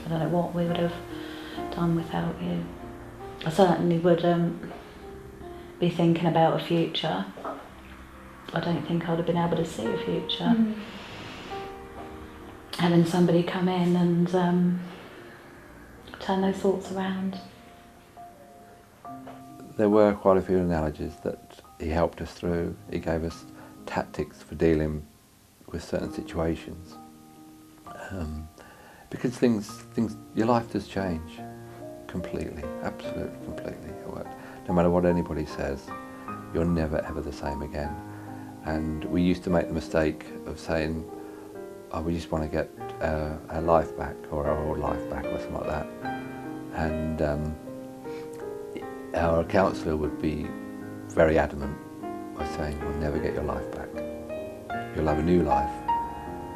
I don't know what we would have done without you. I certainly would be thinking about a future. I don't think I'd have been able to see a future. Having somebody come in and turn those thoughts around. There were quite a few analogies that he helped us through. He gave us tactics for dealing with certain situations. Because your life does change completely, absolutely completely. No matter what anybody says, you're never ever the same again. And we used to make the mistake of saying, oh, we just want to get our life back, or our old life back, or something like that. And our counsellor would be very adamant by saying, you'll never get your life back. You'll have a new life.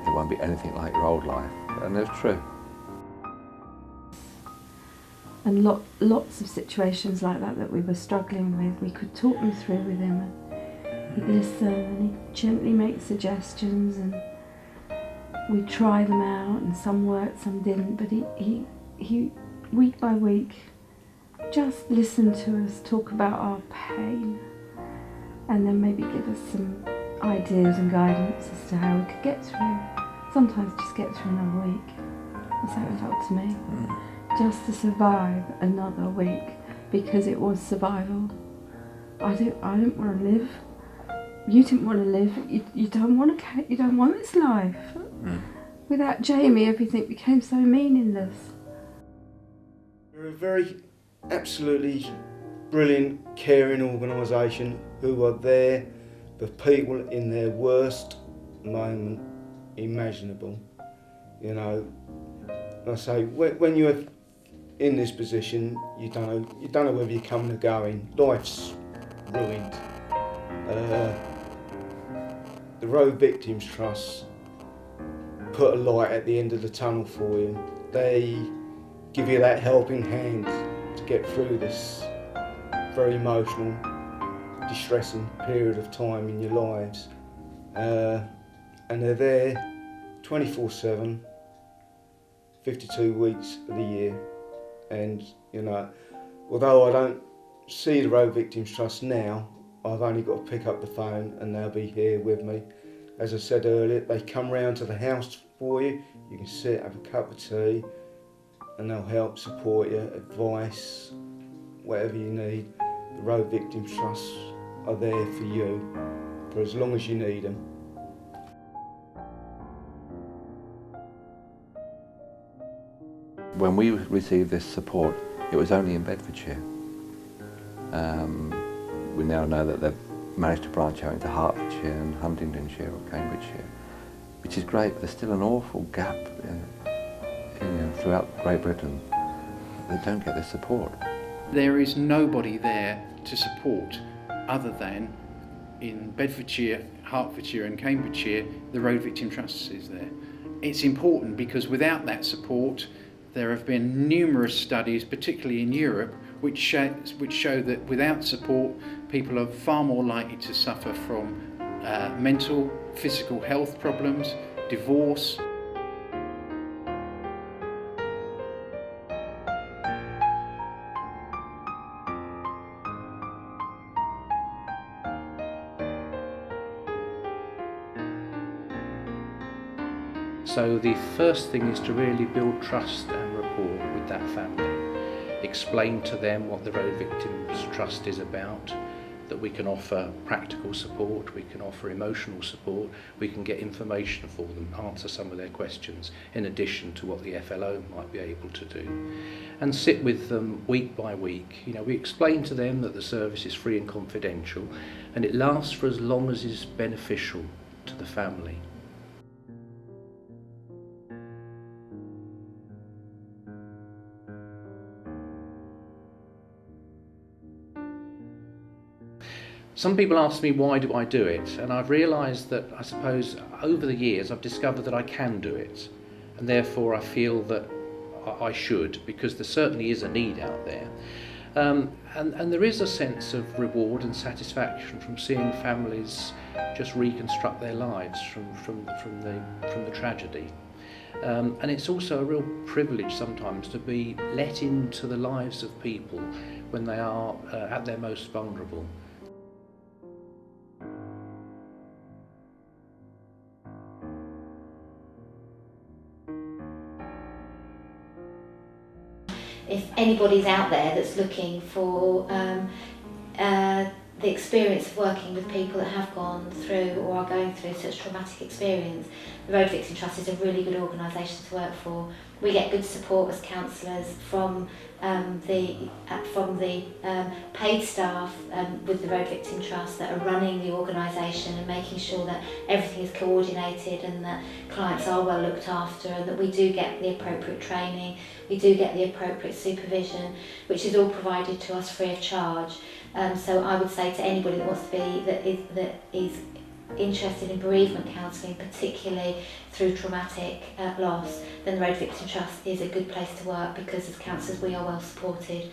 It won't be anything like your old life. And it's true. And lots of situations like that we were struggling with, we could talk them through with him. And he'd listen and he'd gently make suggestions, and we'd try them out, and some worked, some didn't. But he week by week, just listened to us talk about our pain, and then maybe give us some ideas and guidance as to how we could get through. Sometimes just get through another week. That's how it felt to me. Just to survive another week, because it was survival. I didn't want to live. You didn't want to live. You don't want this life. Without Jamie, everything became so meaningless. We're a very absolutely brilliant, caring organisation who are there for people in their worst moment imaginable. You know, I say, when you're in this position, you don't know whether you're coming or going. Life's ruined. The Road Victims Trust put a light at the end of the tunnel for you. They give you that helping hand to get through this very emotional, distressing period of time in your lives. And they're there 24/7, 52 weeks of the year. And, you know, although I don't see the Road Victims Trust now, I've only got to pick up the phone and they'll be here with me. As I said earlier, they come round to the house for you. You can sit, have a cup of tea, and they'll help, support you, advice, whatever you need. The Road Victims Trust are there for you for as long as you need them. When we received this support, it was only in Bedfordshire. We now know that they've managed to branch out into Hertfordshire and Huntingdonshire or Cambridgeshire, which is great, but there's still an awful gap throughout Great Britain. They don't get the support. There is nobody there to support other than in Bedfordshire, Hertfordshire and Cambridgeshire, the Road Victim Trust is there. It's important because without that support, there have been numerous studies, particularly in Europe, which show that without support, people are far more likely to suffer from mental, physical health problems, divorce. So the first thing is to really build trust and rapport with that family. Explain to them what the Road Victims Trust is about, that we can offer practical support, we can offer emotional support, we can get information for them, answer some of their questions, in addition to what the FLO might be able to do. And sit with them week by week. You know, we explain to them that the service is free and confidential, and it lasts for as long as is beneficial to the family. Some people ask me, why do I do it? And I've realised that, I suppose, over the years I've discovered that I can do it, and therefore I feel that I should, because there certainly is a need out there. And there is a sense of reward and satisfaction from seeing families just reconstruct their lives from the tragedy. And it's also a real privilege sometimes to be let into the lives of people when they are at their most vulnerable. If anybody's out there that's looking for the experience of working with people that have gone through or are going through such traumatic experience, the Road Victim Trust is a really good organisation to work for. We get good support as counsellors from the paid staff with the Road Victim Trust that are running the organisation and making sure that everything is coordinated and that clients are well looked after, and that we do get the appropriate training, we do get the appropriate supervision, which is all provided to us free of charge. So I would say to anybody that wants to be, that is interested in bereavement counselling, particularly through traumatic loss, then the Road Victim Trust is a good place to work, because as counsellors we are well supported.